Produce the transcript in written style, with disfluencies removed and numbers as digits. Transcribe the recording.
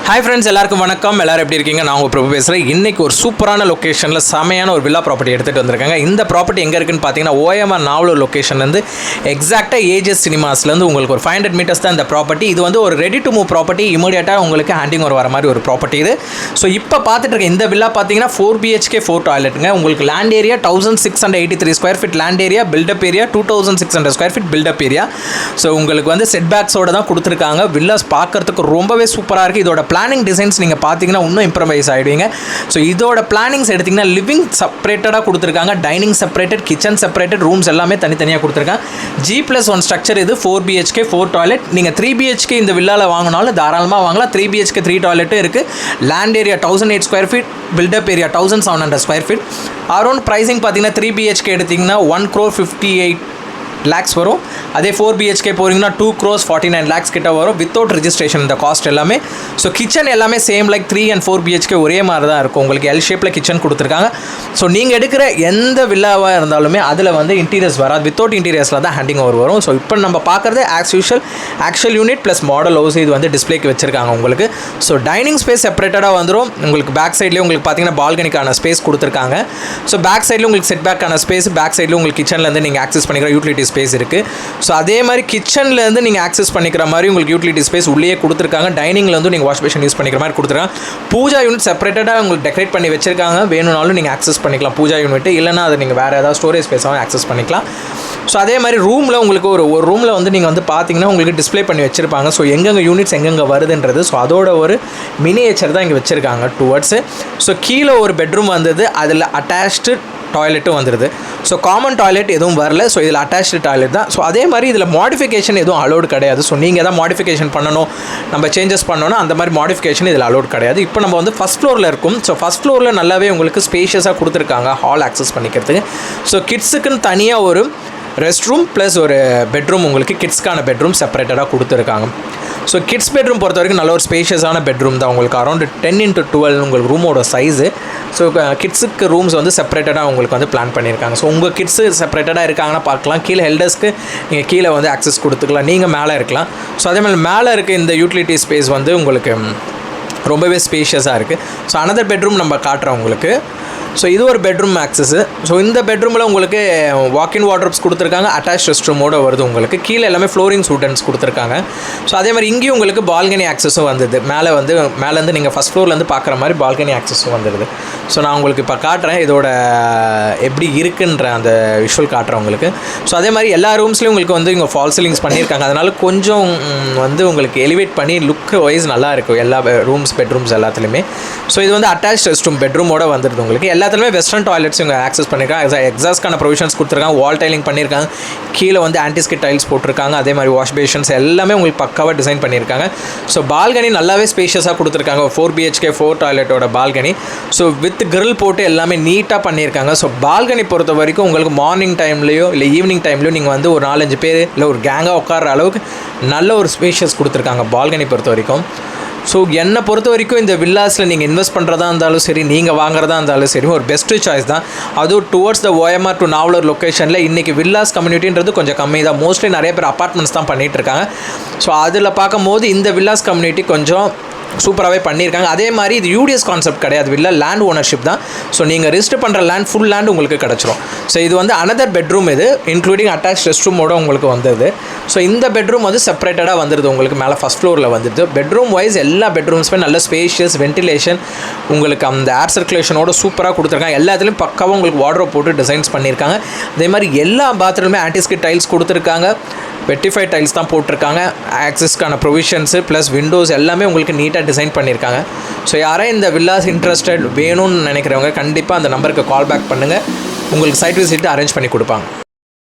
Hi friends, எல்லாருக்கும் வணக்கம். எல்லாரும் எப்படி இருக்கீங்க? நான் உங்க பிரபு பேசுறேன். இன்னைக்கு ஒரு சூப்பரான லொகேஷன்ல செமையான ஒரு வில்லா ப்ராப்பர்ட்டி எடுத்துட்டு வந்திருக்காங்க. இந்த ப்ராப்பர்ட்டி எங்க இருக்குன்னு பாத்தீங்கன்னா OMR நாவலூர் லொகேஷன்ல இருந்து எக்ஸாக்ட்டா ஏஜஸ் சினிமாஸ்ல இருந்து உங்களுக்கு ஒரு 500 மீட்டர்ஸ் தான் இந்த ப்ராப்பர்ட்டி. இது வந்து ஒரு ரெடி டு மூவ் ப்ராப்பர்ட்டி. இமிடியேட்டா உங்களுக்கு ஹேண்டிங் ஓவர் வர மாதிரி ஒரு ப்ராப்பர்ட்டி இது. ஸோ இப்போ பார்த்துட்டு இருக்க இந்த வில்லா பார்த்தீங்கன்னா 4 BHK 4 டாய்லெட்டுங்க. உங்களுக்கு land area 1683 square feet land area, built up area 2600 square feet built up area. So உங்களுக்கு வந்து செட் பேக்ஸோட தான் கொடுத்துருக்காங்க. வில்லாஸ் பார்க்கறதுக்கு ரொம்பவே சூப்பராக இருக்குது. இதோட பிளானிங் டிசைன்ஸ் நீங்கள் பார்த்தீங்கன்னா இன்னும் இம்ப்ரமைஸ் ஆகிடுவீங்க. ஸோ இதோட பிளானிங்ஸ் எடுத்திங்கன்னா லிவிங் செப்பரேட்டடாக கொடுத்துருக்காங்க, dining separated, kitchen separated, rooms எல்லாமே தனித்தனியாக கொடுத்துருக்காங்க. G+1 ஸ்ட்ரக்சர் இது. 4 BHK 4 டாய்லெட். நீங்கள் 3 BHK இந்த வில்லாவில் வாங்கினாலும் தாராளமாக வாங்கலாம். 3 BHK 3 டாய்லெட்டும் இருக்குது. Land area 1008 square feet, built up area 1700 square feet. Around pricing பார்த்தீங்கன்னா 3 BHK எடுத்திங்கன்னா 1,58 lakhs வரும். அதே 4 BHK போகிறீங்கன்னா 2,49 lakhs கிட்ட வரும் வித்தவுட் ரிஜிஸ்ட்ரேஷன் இந்த காஸ்ட் எல்லாமே. ஸோ கிச்சன் எல்லாமே சேம் லைக் 3 and 4 BHK ஒரே மாதிரி தான் இருக்கும். உங்களுக்கு எல் ஷேப்பில் கிச்சன் கொடுத்துருக்காங்க. ஸோ நீங்கள் எடுக்கிற எந்த வில்லாவாக இருந்தாலுமே அதில் வந்து இன்டீரியர்ஸ் வராது, வித்தவுட் இன்டீரியர்ஸில் தான் ஹேண்டிங் ஓவர் வரும். ஸோ இப்போ நம்ம பார்க்குறது actual unit plus model house இது வந்து டிஸ்பிளேக்கு வச்சுருக்காங்க உங்களுக்கு. ஸோ டைனிங் ஸ்பேஸ் செப்பரேட்டடாக வந்துடும். உங்களுக்கு பேக் சைட்லேயே உங்களுக்கு பார்த்தீங்கன்னா பால்கனிக்கான ஸ்பேஸ் கொடுத்துருக்காங்க. ஸோ பேக் சைடில் உங்களுக்கு செட் பேக்கான ஸ்பேஸ், பேக் சைடில் உங்களுக்கு கிச்சன்லேருந்து நீங்கள் ஆக்சஸ் பண்ணிக்கிற யூட்டிலிட்டி ஸ்பேஸ் இருக்குது. ஸோ அதே மாதிரி கிச்சன்லேருந்து நீங்கள் ஆக்சஸ் பண்ணிக்கிற மாதிரி உங்களுக்கு யூட்டிலிட்டி ஸ்பேஸ் உள்ளே கொடுத்துருக்காங்க. டைனிங்லேருந்து நீங்கள் வாஷ் பேஷன் யூஸ் பண்ணிக்கிற மாதிரி கொடுத்துருக்காங்க. பூஜா யூனிட் செப்பரேட்டடாக உங்களுக்கு டெக்கரேட் பண்ணி வச்சிருக்காங்க. வேணும்னாலும் நீங்கள் ஆக்சஸ் பண்ணிக்கலாம் பூஜா யூனிட், இல்லைனா அதை நீங்கள் வேறு ஏதாவது ஸ்டோரேஜ் ஸ்பேஸாகவும் ஆக்சஸ் பண்ணிக்கலாம். ஸோ அதே மாதிரி ரூமில் உங்களுக்கு ஒரு ரூமில் வந்து நீங்கள் வந்து பார்த்தீங்கன்னா உங்களுக்கு டிஸ்பிளே பண்ணி வச்சுருப்பாங்க. ஸோ எங்கெங்கே யூனிட்ஸ் எங்கெங்கே வருதுன்றது. ஸோ அதோட ஒரு மினியேச்சர் தான் இங்கே வச்சுருக்காங்க டுவர்ட்ஸு. ஸோ கீழே ஒரு பெட்ரூம் வந்தது, அதில் அட்டாச்டு டாய்லெட்டும் வந்துடுது. ஸோ காமன் டாய்லெட் எதுவும் வரல. ஸோ இதில் அட்டாச்டு டாய்லெட் தான். ஸோ அதே மாதிரி இதில் மாடிஃபிகேஷன் எதுவும் அலோடு கிடையாது. ஸோ நீங்கள் எதாவது மாடிஃபிகேஷன் பண்ணணும், நம்ம சேஞ்சஸ் பண்ணணும், அந்த மாதிரி மாடிஃபிகேஷன் இதில் அலோடு கிடையாது. இப்போ நம்ம வந்து ஃபஸ்ட் ஃப்ளோரில் இருக்கும். ஸோ ஃபஸ்ட் ஃப்ளோரில் நல்லாவே உங்களுக்கு ஸ்பேஷியஸாக கொடுத்துருக்காங்க ஹால் ஆக்சஸ் பண்ணிக்கிறதுக்கு. ஸோ கிட்ஸுக்குன்னு தனியாக ஒரு ரெஸ்ட் ரூம் ப்ளஸ் ஒரு பெட்ரூம், உங்களுக்கு கிட்ஸ்க்கான பெட்ரூம் செப்பரேட்டடாக கொடுத்துருக்காங்க. ஸோ கிட்ஸ் பெட்ரூம் பொறுத்த வரைக்கும் நல்ல ஒரு ஸ்பேஷியஸான பெட்ரூம் தான். உங்களுக்கு அரௌண்ட் 10x12 உங்களுக்கு ரூமோட சைஸு. ஸோ கிட்ஸுக்கு ரூம்ஸ் வந்து செப்பரேட்டடாக உங்களுக்கு வந்து பிளான் பண்ணியிருக்காங்க. ஸோ உங்கள் கிட்ஸு செப்பரேட்டடாக இருக்காங்கன்னா பார்க்கலாம். கீழே ஹெல்டர்ஸ்க்கு நீங்கள் கீழே வந்து ஆக்சஸ் கொடுத்துக்கலாம், நீங்கள் மேலே இருக்கலாம். ஸோ அதே மாதிரி மேலே இருக்க இந்த யூட்டிலிட்டி ஸ்பேஸ் வந்து உங்களுக்கு ரொம்பவே ஸ்பேஷியஸாக இருக்குது. ஸோ அனதர் பெட்ரூம் நம்ம காட்டுறோம் உங்களுக்கு. ஸோ இது ஒரு பெட்ரூம் ஆக்சஸ்ஸு. ஸோ இந்த பெட்ரூமில் உங்களுக்கு வாக்கின் வார்ட்ரோப்ஸ் கொடுத்துருக்காங்க, அட்டாச் ரெஸ்ட் ரூமோடு வருது உங்களுக்கு. கீழே எல்லாமே ஃப்ளோரிங் சூட்டன்ஸ் கொடுத்துருக்காங்க. ஸோ அதே மாதிரி இங்கேயும் உங்களுக்கு பால்கனி ஆக்சஸும் வந்தது. மேலேருந்து நீங்கள் ஃபஸ்ட் ஃப்ளோர்லேருந்து பார்க்குற மாதிரி பால்கனி ஆக்சஸும் வந்துடுது. ஸோ நான் உங்களுக்கு இப்போ காட்டுறேன் இதோட எப்படி இருக்குன்ற அந்த விஷுவல் காட்டுறேன் உங்களுக்கு. ஸோ அதே மாதிரி எல்லா ரூம்ஸ்லேயும் உங்களுக்கு வந்து இங்கே ஃபால் சீலிங்ஸ் பண்ணியிருக்காங்க. அதனால் கொஞ்சம் வந்து உங்களுக்கு எலிவேட் பண்ணி லுக் வைஸ் நல்லா இருக்கும் எல்லா பெட்ரூம்ஸ் எல்லாத்துலேயுமே. ஸோ இது வந்து அட்டாச் ரெஸ்ட் ரூம் பெட்ரூமோட வந்துடுது உங்களுக்கு. எல்லாத்துலேயுமே வெஸ்டர்ன் டாய்லெட்ஸ் இங்கே ஆக்சஸ் பண்ணியிருக்காங்க. எக்ஸாஸ்ட்கான ப்ரொவிஷன்ஸ் கொடுத்துருக்காங்க, வால் டைலிங் பண்ணியிருக்காங்க, கீழே வந்து ஆன்டிஸ்கிட் டைல்ஸ் போட்டிருக்காங்க. அதே மாதிரி வாஷ் பேஷன்ஸ் எல்லாமே உங்களுக்கு பக்காவாக டிசைன் பண்ணியிருக்காங்க. ஸோ பால்கனி நல்லாவே ஸ்பேஷியஸாக கொடுத்துருக்காங்க. 4 BHK 4 டாய்லெட்டோட பால்கனி. ஸோ வித் கிரில் போட்டு எல்லாமே நீட்டாக பண்ணியிருக்காங்க. ஸோ பால்கனி பொறுத்த வரைக்கும் உங்களுக்கு மார்னிங் டைம்லேயோ இல்லை ஈவினிங் டைம்லையோ நீங்கள் வந்து ஒரு 4-5 பேர் இல்லை ஒரு கேங்காக உட்கார அளவுக்கு நல்ல ஒரு ஸ்பேஷியஸ் கொடுத்துருக்காங்க பால்கனி பொறுத்த வரைக்கும். ஸோ என்னை பொறுத்த வரைக்கும் இந்த வில்லாஸில் நீங்கள் இன்வெஸ்ட் பண்ணுறதா இருந்தாலும் சரி, நீங்கள் வாங்குறதா இருந்தாலும் சரி, ஒரு பெஸ்ட்டு சாய்ஸ் தான். அதுவும் towards the OMR to Navalur லொக்கேஷனில் இன்றைக்கி வில்லாஸ் கம்யூனிட்டின்றது கொஞ்சம் கம்மி தான். மோஸ்ட்லி நிறைய பேர் அப்பார்ட்மெண்ட்ஸ் தான் பண்ணிகிட்டு இருக்காங்க. ஸோ அதில் பார்க்கும்போது இந்த வில்லாஸ் கம்யூனிட்டி கொஞ்சம் சூப்பராகவே பண்ணியிருக்காங்க. அதே மாதிரி இது UDS கான்செப்ட் கிடையாது, வில்லா லேண்ட் ஓனர்ஷிப் தான். ஸோ நீங்கள் ரிஜிஸ்டர் பண்ணுற லேண்ட் ஃபுல் லேண்ட் உங்களுக்கு கிடச்சிரும். ஸோ இது வந்து அனதர் பெட்ரூம், இது இன்க்ளூடிங் அட்டாச் ரெஸ்ட் ரூமோட உங்களுக்கு வந்தது. ஸோ இந்த பெட்ரூம் வந்து செப்பரேட்டடாக வந்துடுது உங்களுக்கு, மேலே ஃபஸ்ட் ஃப்ளோரில் வந்துடுது. பெட்ரூம் வைஸ் எல்லா பெட்ரூம்ஸுமே நல்ல ஸ்பேஷியஸ், வென்டிலேஷன், உங்களுக்கு அந்த ஏர் சர்க்குலேஷனோட சூப்பராக கொடுத்துருக்காங்க. எல்லாத்துலேயும் பக்காவாக உங்களுக்கு வார்ட்ரோப் போட்டு டிசைன்ஸ் பண்ணியிருக்காங்க. அதே மாதிரி எல்லா பாத்ரூமே ஆன்டிஸ்கிட் டைல்ஸ் கொடுத்துருக்காங்க, வெட்டிஃபைட் டைல்ஸ் தான் போட்டிருக்காங்க. ஆக்சஸ்க்கான ப்ரொவிஷன்ஸு ப்ளஸ் விண்டோஸ் எல்லாமே உங்களுக்கு நீட்டாக டிசைன் பண்ணியிருக்காங்க. ஸோ யாராவது இந்த வில்லாஸ் இன்ட்ரெஸ்டட் வேணும்னு நினைக்கிறவங்க கண்டிப்பாக அந்த நம்பருக்கு கால் பேக் பண்ணுங்கள். உங்களுக்கு சைட் விசிட் அரேஞ்ச் பண்ணி கொடுப்பாங்க.